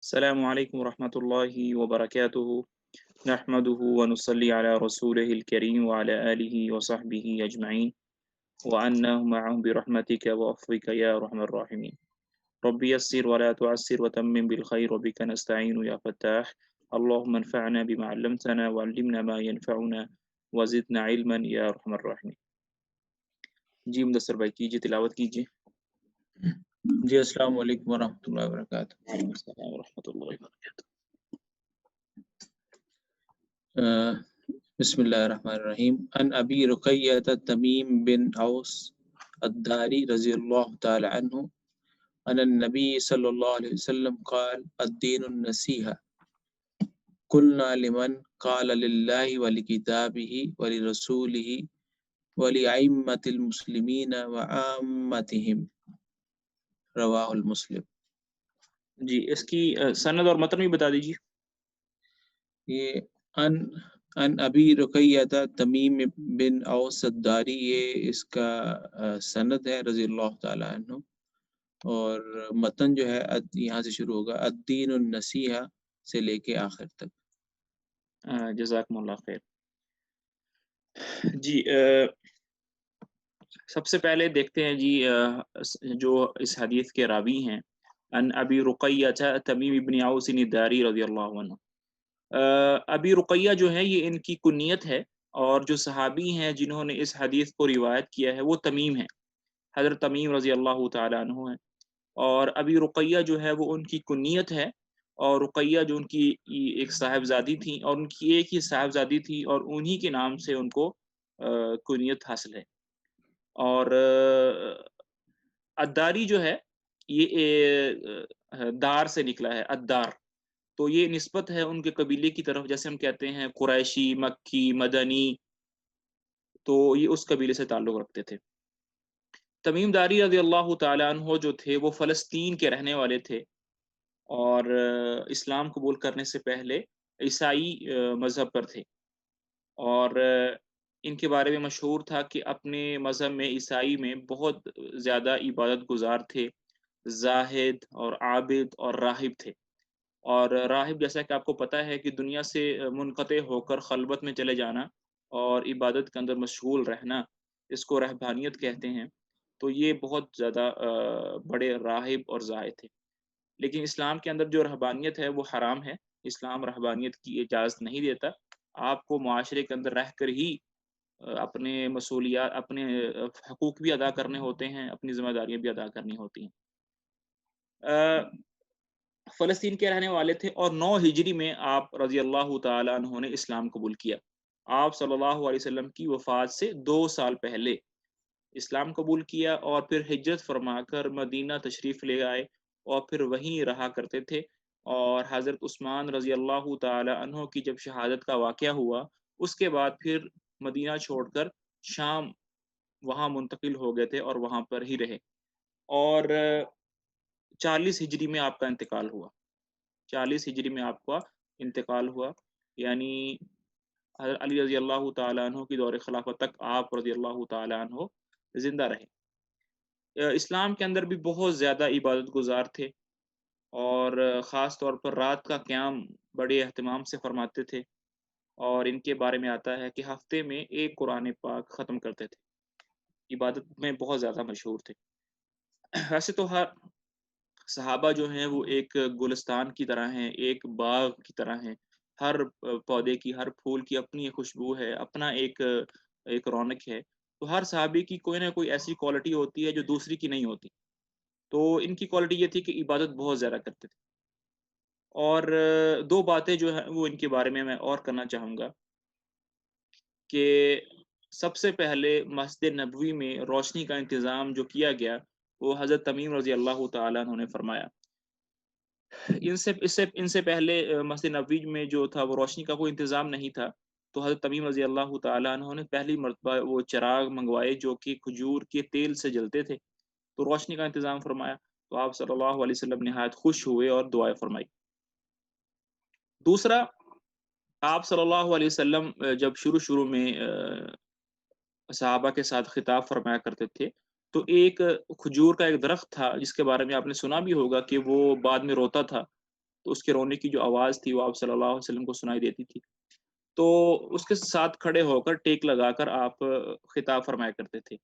السلام عليكم ورحمة الله وبركاته. نحمده ونصلي على رسوله الكريم وعلى آله وصحبه أجمعين وأنه معهم برحمتك وعفوك يا أرحم الراحمين. ربي يسر ولا تعسر وتمم بالخير وبك نستعين يا فتاح. اللهم انفعنا بما علمتنا وعلمنا ما ينفعنا وزدنا علما يا أرحم الراحمين. جی مدثر بھائی کیجیے، تلاوت کیجیے. جی السلام علیکم ورحمۃ اللہ وبرکاتہ. وعلیکم السلام ورحمۃ اللہ وبرکاتہ. بسم اللہ الرحمن الرحیم. ان ابی رقیہ تمیم بن اوس الداری رضی اللہ تعالی عنہ ان النبی صلی اللہ علیہ وسلم قال الدین النصیحہ قلنا لمن قال للہ ولکتابہ ولرسولہ ولأئمۃ المسلمین وعامتہم. رواہ المسلم. جی اس کی سند اور متن بھی بتا دیجیے. یہ ان ابی رقیہ تمیم بن اوس الداری، یہ اس کا سند ہے رضی اللہ تعالی عنہ، اور متن جو ہے یہاں سے شروع ہوگا الدین النصیحہ سے لے کے آخر تک. جزاکم اللہ خیر. جی سب سے پہلے دیکھتے ہیں جی جو اس حدیث کے راوی ہیں ان ابی رقیہ تمیم ابن اوس الداری رضی اللہ عنہ. ابی رقیہ جو ہے یہ ان کی کنیت ہے، اور جو صحابی ہیں جنہوں نے اس حدیث کو روایت کیا ہے وہ تمیم ہیں، حضرت تمیم رضی اللہ تعالی عنہ ہیں. اور ابی رقیہ جو ہے وہ ان کی کنیت ہے، اور رقیہ جو ان کی ایک صاحبزادی تھی، اور ان کی ایک ہی صاحبزادی تھی، اور انہی کے نام سے ان کو کنیت حاصل ہے. اور الداری جو ہے یہ دار سے نکلا ہے، الدار، تو یہ نسبت ہے ان کے قبیلے کی طرف، جیسے ہم کہتے ہیں قریشی، مکی، مدنی، تو یہ اس قبیلے سے تعلق رکھتے تھے. تمیم داری رضی اللہ تعالیٰ عنہ جو تھے وہ فلسطین کے رہنے والے تھے، اور اسلام قبول کرنے سے پہلے عیسائی مذہب پر تھے. اور ان کے بارے میں مشہور تھا کہ اپنے مذہب میں، عیسائی میں، بہت زیادہ عبادت گزار تھے، زاہد اور عابد اور راہب تھے. اور راہب جیسا کہ آپ کو پتہ ہے کہ دنیا سے منقطع ہو کر خلوت میں چلے جانا اور عبادت کے اندر مشغول رہنا، اس کو رہبانیت کہتے ہیں. تو یہ بہت زیادہ بڑے راہب اور زاہد تھے. لیکن اسلام کے اندر جو رہبانیت ہے وہ حرام ہے. اسلام رہبانیت کی اجازت نہیں دیتا. آپ کو معاشرے کے اندر رہ کر ہی اپنے مسئولیات، اپنے حقوق بھی ادا کرنے ہوتے ہیں، اپنی ذمہ داریاں بھی ادا کرنی ہوتی ہیں. فلسطین کے رہنے والے تھے، اور 9 ہجری میں آپ رضی اللہ تعالیٰ عنہ نے اسلام قبول کیا. آپ صلی اللہ علیہ وسلم کی وفات سے 2 سال پہلے اسلام قبول کیا، اور پھر ہجرت فرما کر مدینہ تشریف لے آئے، اور پھر وہیں رہا کرتے تھے. اور حضرت عثمان رضی اللہ تعالی عنہ کی جب شہادت کا واقعہ ہوا، اس کے بعد پھر مدینہ چھوڑ کر شام وہاں منتقل ہو گئے تھے اور وہاں پر ہی رہے. اور 40 ہجری میں آپ کا انتقال ہوا. 40 ہجری میں آپ کا انتقال ہوا، یعنی حضرت علی رضی اللہ تعالیٰ عنہ کی دور خلافت تک آپ رضی اللہ تعالیٰ عنہ زندہ رہے. اسلام کے اندر بھی بہت زیادہ عبادت گزار تھے، اور خاص طور پر رات کا قیام بڑے اہتمام سے فرماتے تھے. اور ان کے بارے میں آتا ہے کہ ہفتے میں ایک قرآن پاک ختم کرتے تھے. عبادت میں بہت زیادہ مشہور تھے. ویسے تو ہر صحابہ جو ہیں وہ ایک گلستان کی طرح ہیں، ایک باغ کی طرح ہیں. ہر پودے کی، ہر پھول کی اپنی ایک خوشبو ہے، اپنا ایک رونق ہے. تو ہر صحابی کی کوئی نہ کوئی ایسی کوالٹی ہوتی ہے جو دوسری کی نہیں ہوتی. تو ان کی کوالٹی یہ تھی کہ عبادت بہت زیادہ کرتے تھے. اور 2 باتیں جو ہیں وہ ان کے بارے میں اور کرنا چاہوں گا کہ سب سے پہلے مسجد نبوی میں روشنی کا انتظام جو کیا گیا وہ حضرت تمیم رضی اللہ تعالیٰ عنہ نے فرمایا. ان سے پہلے مسجد نبوی میں جو تھا وہ روشنی کا کوئی انتظام نہیں تھا. تو حضرت تمیم رضی اللہ تعالیٰ عنہ نے پہلی مرتبہ وہ چراغ منگوائے جو کہ کھجور کے تیل سے جلتے تھے، تو روشنی کا انتظام فرمایا. تو آپ صلی اللہ علیہ وسلم نہایت خوش ہوئے اور دعائیں فرمائی. دوسرا، آپ صلی اللہ علیہ وسلم جب شروع میں صحابہ کے ساتھ خطاب فرمایا کرتے تھے، تو ایک کھجور کا ایک درخت تھا جس کے بارے میں آپ نے سنا بھی ہوگا کہ وہ بعد میں روتا تھا. تو اس کے رونے کی جو آواز تھی وہ آپ صلی اللہ علیہ وسلم کو سنائی دیتی تھی، تو اس کے ساتھ کھڑے ہو کر ٹیک لگا کر آپ خطاب فرمایا کرتے تھے۔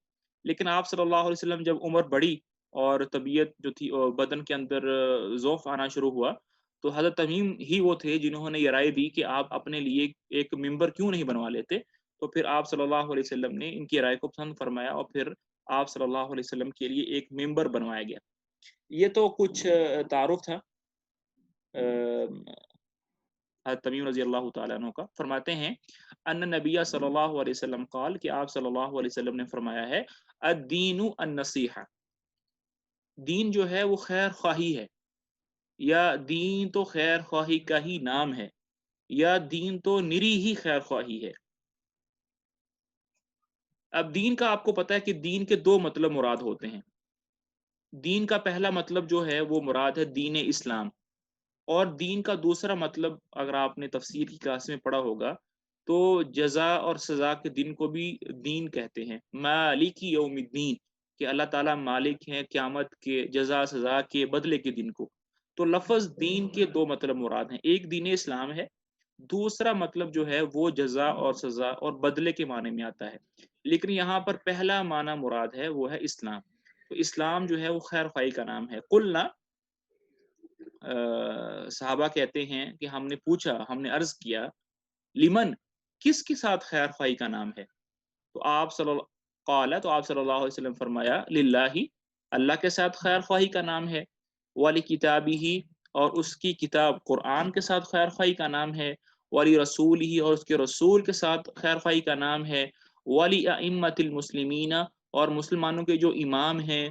لیکن آپ صلی اللہ علیہ وسلم جب عمر بڑھی اور طبیعت جو تھی بدن کے اندر ضعف آنا شروع ہوا، تو حضرت تمیم ہی وہ تھے جنہوں نے یہ رائے دی کہ آپ اپنے لیے ایک ممبر کیوں نہیں بنوا لیتے، تو پھر آپ صلی اللہ علیہ وسلم نے ان کی رائے کو پسند فرمایا اور پھر آپ صلی اللہ علیہ وسلم کے لیے ایک ممبر بنوایا گیا۔ یہ تو کچھ تعارف تھا حضرت تمیم رضی اللہ تعالیٰ عنہ کا۔ فرماتے ہیں ان نبی صلی اللہ علیہ وسلم قال کہ آپ صلی اللہ علیہ وسلم نے فرمایا ہے الدین النصیحہ، دین جو ہے وہ خیر خواہی ہے، یا دین تو خیر خواہی کا ہی نام ہے، یا دین تو نری ہی خیر خواہی ہے۔ اب دین کا آپ کو پتا ہے کہ دین کے دو مطلب مراد ہوتے ہیں۔ دین کا پہلا مطلب جو ہے وہ مراد ہے دین اسلام، اور دین کا دوسرا مطلب اگر آپ نے تفسیر کی کلاس میں پڑھا ہوگا تو جزا اور سزا کے دن کو بھی دین کہتے ہیں، مالک یوم الدین، کہ اللہ تعالیٰ مالک ہیں قیامت کے جزا سزا کے بدلے کے دن کو۔ تو لفظ دین کے دو مطلب مراد ہیں، ایک دین اسلام ہے، دوسرا مطلب جو ہے وہ جزا اور سزا اور بدلے کے معنی میں آتا ہے، لیکن یہاں پر پہلا معنی مراد ہے وہ ہے اسلام۔ تو اسلام جو ہے وہ خیر خواہی کا نام ہے۔ قلنا، صحابہ کہتے ہیں کہ ہم نے پوچھا، ہم نے عرض کیا، لمن، کس کے ساتھ خیر خواہی کا نام ہے؟ تو آپ صلی اللہ قال، تو آپ صلی اللہ علیہ وسلم فرمایا للہ، اللہ کے ساتھ خیر خواہی کا نام ہے، والی کتابی ہی، اور اس کی کتاب قرآن کے ساتھ خیر خواہی کا نام ہے، والی رسول ہی، اور اس کے رسول کے ساتھ خیر خواہی کا نام ہے، والی ائمۃ المسلمین، اور مسلمانوں کے جو امام ہیں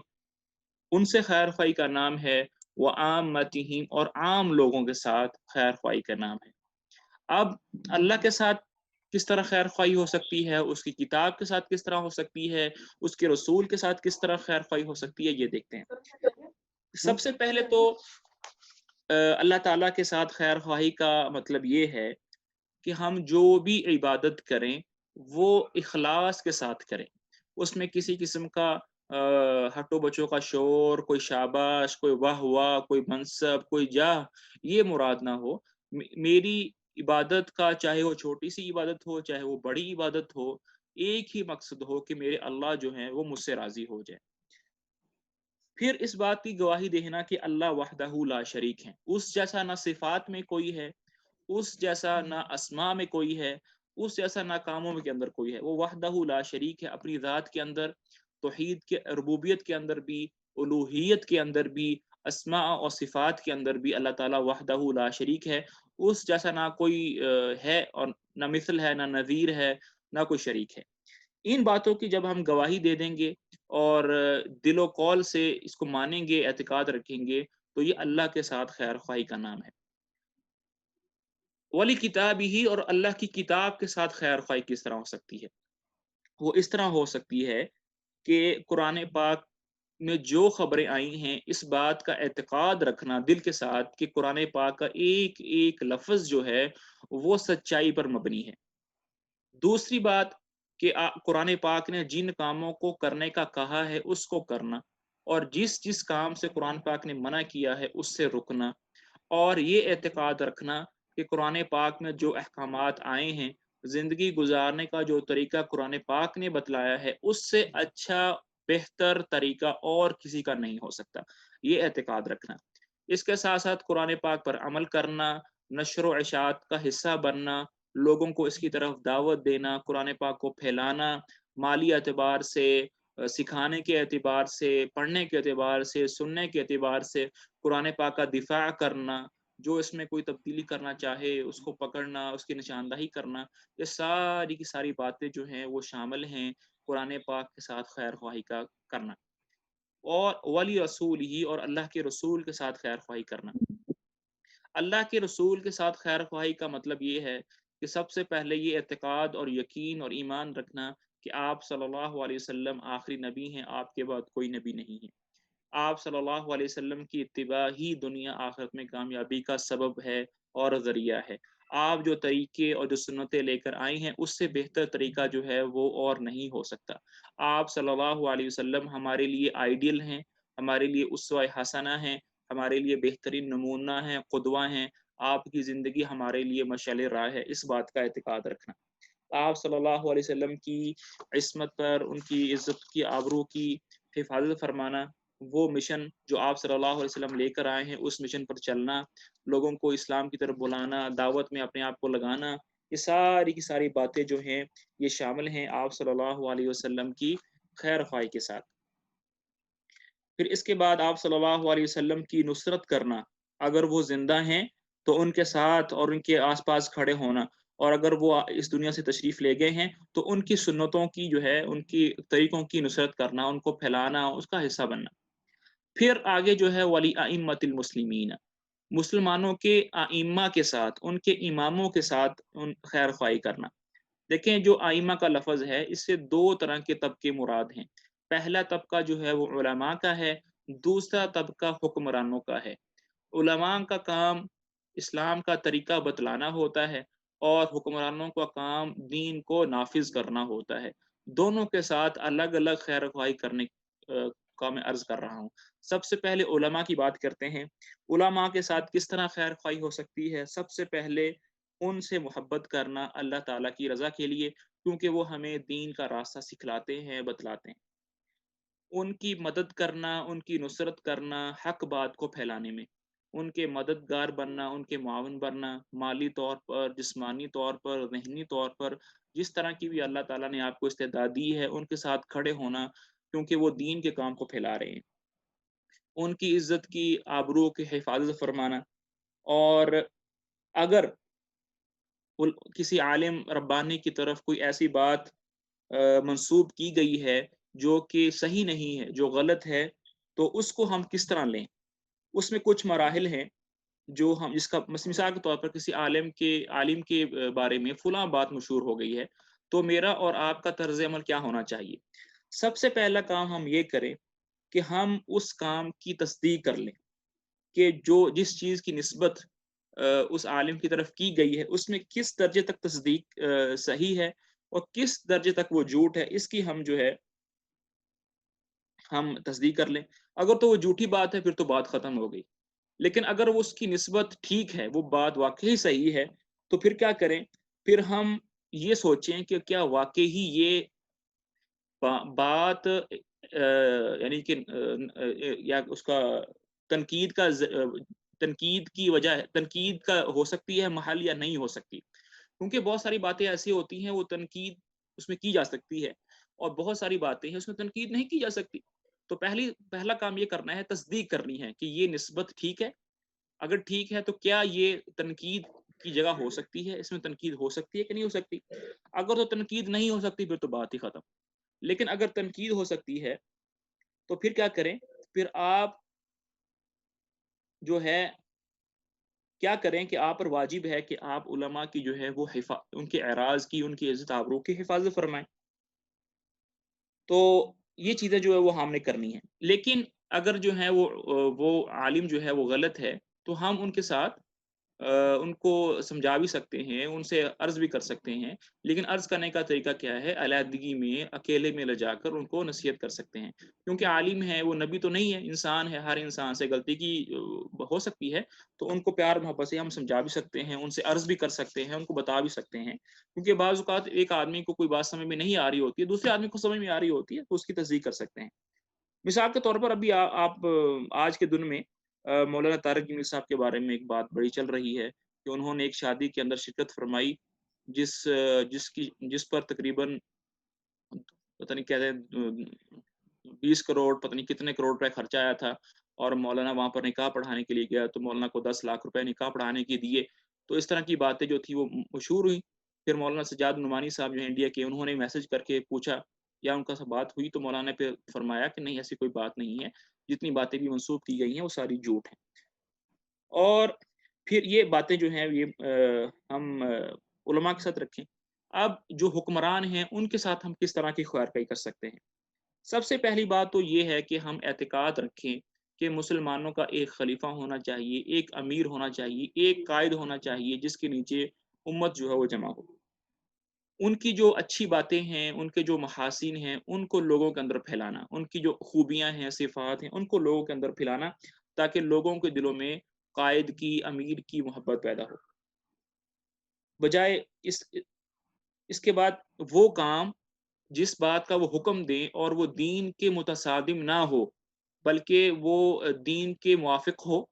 ان سے خیر خواہی کا نام ہے، وعامتہم، اور عام لوگوں کے ساتھ خیر خواہی کا نام ہے۔ اب اللہ کے ساتھ کس طرح خیر خواہی ہو سکتی ہے، اس کی کتاب کے ساتھ کس طرح ہو سکتی ہے، اس کے رسول کے ساتھ کس طرح خیر خواہی ہو سکتی ہے، یہ دیکھتے ہیں۔ سب سے پہلے تو اللہ تعالیٰ کے ساتھ خیر خواہی کا مطلب یہ ہے کہ ہم جو بھی عبادت کریں وہ اخلاص کے ساتھ کریں، اس میں کسی قسم کا ہٹو بچوں کا شور، کوئی شاباش، کوئی واہ واہ، کوئی منصب، کوئی جاہ، یہ مراد نہ ہو۔ میری عبادت کا چاہے وہ چھوٹی سی عبادت ہو چاہے وہ بڑی عبادت ہو، ایک ہی مقصد ہو کہ میرے اللہ جو ہیں وہ مجھ سے راضی ہو جائے۔ پھر اس بات کی گواہی دینا کہ اللہ وحدہ لا شریک ہیں، اس جیسا نہ صفات میں کوئی ہے، اس جیسا نہ اسماء میں کوئی ہے، اس جیسا نہ کاموں کے اندر کوئی ہے، وہ وحدہ لا شریک ہے، اپنی ذات کے اندر، توحید کے ربوبیت کے اندر بھی، الوہیت کے اندر بھی، اسماء اور صفات کے اندر بھی اللہ تعالیٰ وحدہ لا شریک ہے، اس جیسا نہ کوئی ہے، اور نہ مثل ہے، نہ نظیر ہے، نہ کوئی شریک ہے۔ ان باتوں کی جب ہم گواہی دے دیں گے اور دل و قول سے اس کو مانیں گے، اعتقاد رکھیں گے، تو یہ اللہ کے ساتھ خیر خواہی کا نام ہے۔ ولی کتاب ہی، اور اللہ کی کتاب کے ساتھ خیر خواہی کس طرح ہو سکتی ہے؟ وہ اس طرح ہو سکتی ہے کہ قرآن پاک میں جو خبریں آئی ہیں اس بات کا اعتقاد رکھنا دل کے ساتھ کہ قرآن پاک کا ایک ایک لفظ جو ہے وہ سچائی پر مبنی ہے۔ دوسری بات کہ قرآن پاک نے جن کاموں کو کرنے کا کہا ہے اس کو کرنا، اور جس جس کام سے قرآن پاک نے منع کیا ہے اس سے رکنا، اور یہ اعتقاد رکھنا کہ قرآن پاک میں جو احکامات آئے ہیں، زندگی گزارنے کا جو طریقہ قرآن پاک نے بتلایا ہے اس سے اچھا بہتر طریقہ اور کسی کا نہیں ہو سکتا، یہ اعتقاد رکھنا۔ اس کے ساتھ ساتھ قرآن پاک پر عمل کرنا، نشر و اشاعت کا حصہ بننا، لوگوں کو اس کی طرف دعوت دینا، قرآن پاک کو پھیلانا، مالی اعتبار سے، سکھانے کے اعتبار سے، پڑھنے کے اعتبار سے، سننے کے اعتبار سے قرآن پاک کا دفاع کرنا، جو اس میں کوئی تبدیلی کرنا چاہے اس کو پکڑنا، اس کی نشاندہی کرنا، یہ ساری کی ساری باتیں جو ہیں وہ شامل ہیں قرآن پاک کے ساتھ خیر خواہی کا کرنا۔ اور ولی رسول ہی، اور اللہ کے رسول کے ساتھ خیر خواہی کرنا۔ اللہ کے رسول کے ساتھ خیر خواہی کا مطلب یہ ہے کہ سب سے پہلے یہ اعتقاد اور یقین اور ایمان رکھنا کہ آپ صلی اللہ علیہ وسلم آخری نبی ہیں، آپ کے بعد کوئی نبی نہیں ہے۔ آپ صلی اللہ علیہ وسلم کی اتباع ہی دنیا آخرت میں کامیابی کا سبب ہے اور ذریعہ ہے۔ آپ جو طریقے اور جو سنتیں لے کر آئے ہیں اس سے بہتر طریقہ جو ہے وہ اور نہیں ہو سکتا۔ آپ صلی اللہ علیہ وسلم ہمارے لیے آئیڈیل ہیں، ہمارے لیے اسوہ حسنہ ہیں، ہمارے لیے بہترین نمونہ ہیں، قدوہ ہیں، آپ کی زندگی ہمارے لیے مشعل راہ ہے، اس بات کا اعتقاد رکھنا۔ آپ صلی اللہ علیہ وسلم کی عصمت پر، ان کی عزت کی، آبرو کی حفاظت فرمانا، وہ مشن جو آپ صلی اللہ علیہ وسلم لے کر آئے ہیں، اس مشن پر چلنا، لوگوں کو اسلام کی طرف بلانا، دعوت میں اپنے آپ کو لگانا، یہ ساری کی ساری باتیں جو ہیں یہ شامل ہیں آپ صلی اللہ علیہ وسلم کی خیر خواہی کے ساتھ۔ پھر اس کے بعد آپ صلی اللہ علیہ وسلم کی نصرت کرنا، اگر وہ زندہ ہیں تو ان کے ساتھ اور ان کے آس پاس کھڑے ہونا، اور اگر وہ اس دنیا سے تشریف لے گئے ہیں تو ان کی سنتوں کی جو ہے، ان کی طریقوں کی نصرت کرنا، ان کو پھیلانا، اس کا حصہ بننا۔ پھر آگے جو ہے ولی ائمۃ المسلمین، مسلمانوں کے ائمہ کے ساتھ، ان کے اماموں کے ساتھ ان خیر خواہی کرنا۔ دیکھیں جو آئمہ کا لفظ ہے، اس سے دو طرح کے طبقے مراد ہیں۔ پہلا طبقہ جو ہے وہ علماء کا ہے، دوسرا طبقہ حکمرانوں کا ہے۔ علماء کا کام اسلام کا طریقہ بتلانا ہوتا ہے، اور حکمرانوں کا کام دین کو نافذ کرنا ہوتا ہے۔ دونوں کے ساتھ الگ الگ خیر خواہی کرنے کا میں عرض کر رہا ہوں۔ سب سے پہلے علماء کی بات کرتے ہیں۔ علماء کے ساتھ کس طرح خیر خواہی ہو سکتی ہے؟ سب سے پہلے ان سے محبت کرنا اللہ تعالیٰ کی رضا کے لیے، کیونکہ وہ ہمیں دین کا راستہ سکھلاتے ہیں، بتلاتے ہیں۔ ان کی مدد کرنا، ان کی نصرت کرنا حق بات کو پھیلانے میں، ان کے مددگار بننا، ان کے معاون بننا، مالی طور پر، جسمانی طور پر، ذہنی طور پر، جس طرح کی بھی اللہ تعالیٰ نے آپ کو استعداد دی ہے، ان کے ساتھ کھڑے ہونا، کیونکہ وہ دین کے کام کو پھیلا رہے ہیں۔ ان کی عزت کی، آبرو کی حفاظت فرمانا، اور اگر کسی عالم ربانی کی طرف کوئی ایسی بات منسوب کی گئی ہے جو کہ صحیح نہیں ہے، جو غلط ہے، تو اس کو ہم کس طرح لیں؟ اس میں کچھ مراحل ہیں جو ہم، اس کا مثال کے طور پر کسی عالم کے بارے میں فلاں بات مشہور ہو گئی ہے، تو میرا اور آپ کا طرز عمل کیا ہونا چاہیے؟ سب سے پہلا کام ہم یہ کریں کہ ہم اس کام کی تصدیق کر لیں کہ جس چیز کی نسبت اس عالم کی طرف کی گئی ہے، اس میں کس درجے تک تصدیق صحیح ہے، اور کس درجے تک وہ جھوٹ ہے، اس کی ہم جو ہے ہم تصدیق کر لیں۔ اگر تو وہ جھوٹی بات ہے، پھر تو بات ختم ہو گئی۔ لیکن اگر وہ اس کی نسبت ٹھیک ہے، وہ بات واقعی صحیح ہے، تو پھر کیا کریں؟ پھر ہم یہ سوچیں کہ کیا واقعی یہ بات یعنی کہ یا اس کا تنقید کا تنقید کی وجہ ہے، تنقید کا ہو سکتی ہے محل، یا نہیں ہو سکتی، کیونکہ بہت ساری باتیں ایسی ہوتی ہیں وہ تنقید اس میں کی جا سکتی ہے، اور بہت ساری باتیں ہیں اس میں تنقید نہیں کی جا سکتی۔ تو پہلا کام یہ کرنا ہے، تصدیق کرنی ہے کہ یہ نسبت ٹھیک ہے۔ اگر ٹھیک ہے تو کیا یہ تنقید کی جگہ ہو سکتی ہے، اس میں تنقید ہو سکتی ہے کہ نہیں ہو سکتی؟ اگر تو تنقید نہیں ہو سکتی، پھر تو بات ہی ختم۔ لیکن اگر تنقید ہو سکتی ہے تو پھر کیا کریں؟ پھر آپ جو ہے کیا کریں کہ آپ پر واجب ہے کہ آپ علماء کی جو ہے وہ ان کے اعراض کی، ان کی عزت آبرو کی حفاظت فرمائیں۔ تو یہ چیزیں جو ہے وہ ہم نے کرنی ہے۔ لیکن اگر جو ہے وہ عالم جو ہے وہ غلط ہے، تو ہم ان کے ساتھ ان کو سمجھا بھی سکتے ہیں، ان سے عرض بھی کر سکتے ہیں، لیکن عرض کرنے کا طریقہ کیا ہے؟ علیحدگی میں، اکیلے میں لے جا کر ان کو نصیحت کر سکتے ہیں، کیونکہ عالم ہے، وہ نبی تو نہیں ہے، انسان ہے، ہر انسان سے غلطی کی ہو سکتی ہے، تو ان کو پیار محبت سے ہم سمجھا بھی سکتے ہیں، ان سے عرض بھی کر سکتے ہیں، ان کو بتا بھی سکتے ہیں، کیونکہ بعض اوقات ایک آدمی کو کوئی بات سمجھ میں نہیں آ رہی ہوتی ہے، دوسرے آدمی کو سمجھ میں آ رہی ہوتی ہے، تو اس کی تصدیق کر سکتے ہیں۔ مثال کے طور پر ابھی آپ آج کے دن میں مولانا طارق جمیل صاحب کے بارے میں ایک بات بڑی چل رہی ہے کہ انہوں نے ایک شادی کے اندر شرکت فرمائی، جس پر تقریباً پتہ نہیں کہتے ہیں 20 کروڑ، پتہ نہیں کتنے کروڑ روپے خرچہ آیا تھا، اور مولانا وہاں پر نکاح پڑھانے کے لیے گیا تو مولانا کو 10 لاکھ روپے نکاح پڑھانے کے دیے۔ تو اس طرح کی باتیں جو تھی وہ مشہور ہوئی۔ پھر مولانا سجاد نعمانی صاحب جو ہیں انڈیا کے، انہوں نے میسج کر کے پوچھا یا ان کا سب بات ہوئی، تو مولانا نے پھر فرمایا کہ نہیں، ایسی کوئی بات نہیں ہے، جتنی باتیں بھی منسوب کی گئی ہیں وہ ساری جھوٹ ہیں۔ اور پھر یہ باتیں جو ہیں یہ ہم علماء کے ساتھ رکھیں۔ اب جو حکمران ہیں ان کے ساتھ ہم کس طرح کی خیر خواہی کر سکتے ہیں؟ سب سے پہلی بات تو یہ ہے کہ ہم اعتقاد رکھیں کہ مسلمانوں کا ایک خلیفہ ہونا چاہیے، ایک امیر ہونا چاہیے، ایک قائد ہونا چاہیے، جس کے نیچے امت جو ہے وہ جمع ہو۔ ان کی جو اچھی باتیں ہیں، ان کے جو محاسن ہیں، ان کو لوگوں کے اندر پھیلانا، ان کی جو خوبیاں ہیں، صفات ہیں، ان کو لوگوں کے اندر پھیلانا، تاکہ لوگوں کے دلوں میں قائد کی، امیر کی محبت پیدا ہو، بجائے اس کے بعد وہ کام جس بات کا وہ حکم دیں اور وہ دین کے متصادم نہ ہو بلکہ وہ دین کے موافق ہو۔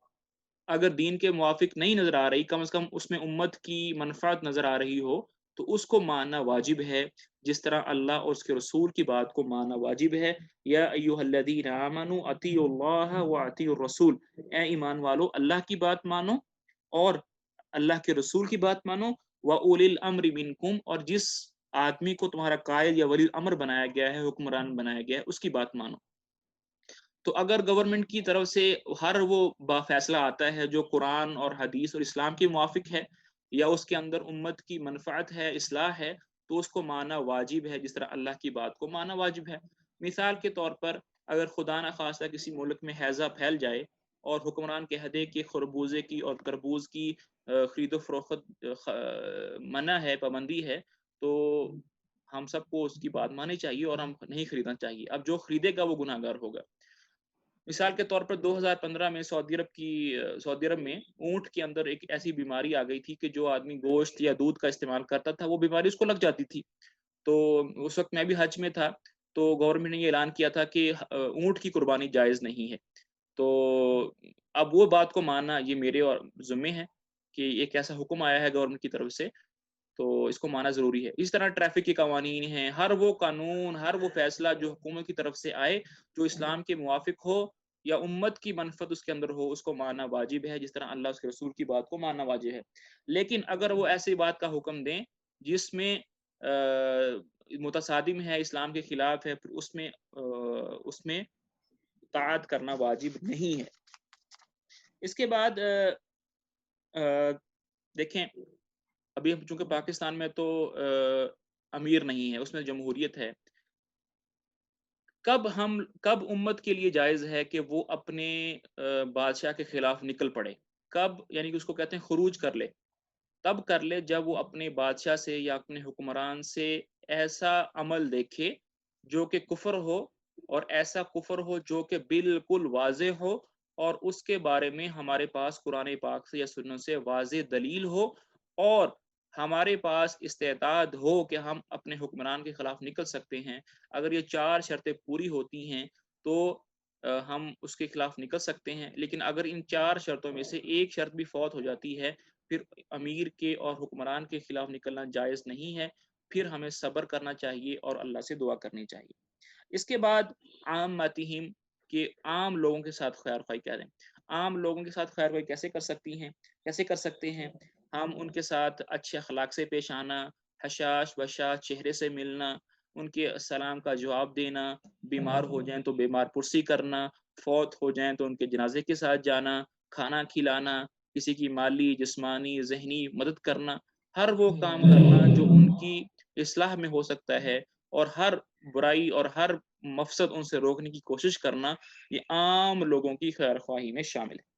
اگر دین کے موافق نہیں نظر آ رہی، کم از کم اس میں امت کی منفعت نظر آ رہی ہو، تو اس کو ماننا واجب ہے، جس طرح اللہ اور اس کے رسول کی بات کو ماننا واجب ہے۔ یا ایھا الذین آمنوا اطیعوا اللہ واطیعوا الرسول، اے ایمان والو اللہ کی بات مانو اور اللہ کے رسول کی بات مانو، وَأُولِي الْأَمْرِ مِنْكُمْ، اور جس آدمی کو تمہارا قائد یا ولی الامر بنایا گیا ہے، حکمران بنایا گیا ہے، اس کی بات مانو۔ تو اگر گورنمنٹ کی طرف سے ہر وہ فیصلہ آتا ہے جو قرآن اور حدیث اور اسلام کے موافق ہے یا اس کے اندر امت کی منفعت ہے، اصلاح ہے، تو اس کو ماننا واجب ہے، جس طرح اللہ کی بات کو ماننا واجب ہے۔ مثال کے طور پر اگر خدا نہ خواستہ کسی ملک میں ہیضہ پھیل جائے اور حکمران کہہ دے کہ خربوزے کی اور تربوز کی خرید و فروخت منع ہے، پابندی ہے، تو ہم سب کو اس کی بات ماننی چاہیے اور ہم نہیں خریدنا چاہیے۔ اب جو خریدے گا وہ گناہ گار ہوگا۔ مثال کے طور پر 2015 میں سعودی عرب میں اونٹ کے اندر ایک ایسی بیماری آ گئی تھی کہ جو آدمی گوشت یا دودھ کا استعمال کرتا تھا وہ بیماری اس کو لگ جاتی تھی۔ تو اس وقت میں بھی حج میں تھا، تو گورنمنٹ نے یہ اعلان کیا تھا کہ اونٹ کی قربانی جائز نہیں ہے۔ تو اب وہ بات کو ماننا یہ میرے اور ذمے ہے کہ ایک ایسا حکم آیا ہے گورنمنٹ کی طرف سے، تو اس کو ماننا ضروری ہے۔ اس طرح ٹریفک کے قوانین ہیں، ہر وہ قانون، ہر وہ فیصلہ جو حکومت کی طرف سے آئے جو اسلام کے موافق ہو یا امت کی منفعت اس کے اندر ہو، اس کو ماننا واجب ہے، جس طرح اللہ اس کے رسول کی بات کو ماننا واجب ہے۔ لیکن اگر وہ ایسی بات کا حکم دیں جس میں متصادم ہے، اسلام کے خلاف ہے، پھر اس میں اطاعت کرنا واجب نہیں ہے۔ اس کے بعد دیکھیں، ابھی چونکہ پاکستان میں تو امیر نہیں ہے، اس میں جمہوریت ہے۔ کب امت کے لیے جائز ہے کہ وہ اپنے بادشاہ کے خلاف نکل پڑے؟ کب؟ یعنی کہ اس کو کہتے ہیں خروج کر لے۔ تب کر لے جب وہ اپنے بادشاہ سے یا اپنے حکمران سے ایسا عمل دیکھے جو کہ کفر ہو، اور ایسا کفر ہو جو کہ بالکل واضح ہو، اور اس کے بارے میں ہمارے پاس قرآن پاک سے یا سنت سے واضح دلیل ہو، اور ہمارے پاس استعداد ہو کہ ہم اپنے حکمران کے خلاف نکل سکتے ہیں۔ اگر یہ 4 شرطیں پوری ہوتی ہیں تو ہم اس کے خلاف نکل سکتے ہیں۔ لیکن اگر ان 4 شرطوں میں سے ایک شرط بھی فوت ہو جاتی ہے، پھر امیر کے اور حکمران کے خلاف نکلنا جائز نہیں ہے، پھر ہمیں صبر کرنا چاہیے اور اللہ سے دعا کرنی چاہیے۔ اس کے بعد عامتہم، کہ عام لوگوں کے ساتھ خیر خواہی کریں۔ عام لوگوں کے ساتھ خیر خواہی کیسے کر سکتے ہیں؟ ہم ان کے ساتھ اچھے اخلاق سے پیش آنا، حشاش بشاش چہرے سے ملنا، ان کے سلام کا جواب دینا، بیمار ہو جائیں تو بیمار پرسی کرنا، فوت ہو جائیں تو ان کے جنازے کے ساتھ جانا، کھانا کھلانا، کسی کی مالی، جسمانی، ذہنی مدد کرنا، ہر وہ کام کرنا جو ان کی اصلاح میں ہو سکتا ہے، اور ہر برائی اور ہر مفسد ان سے روکنے کی کوشش کرنا، یہ عام لوگوں کی خیر خواہی میں شامل ہے۔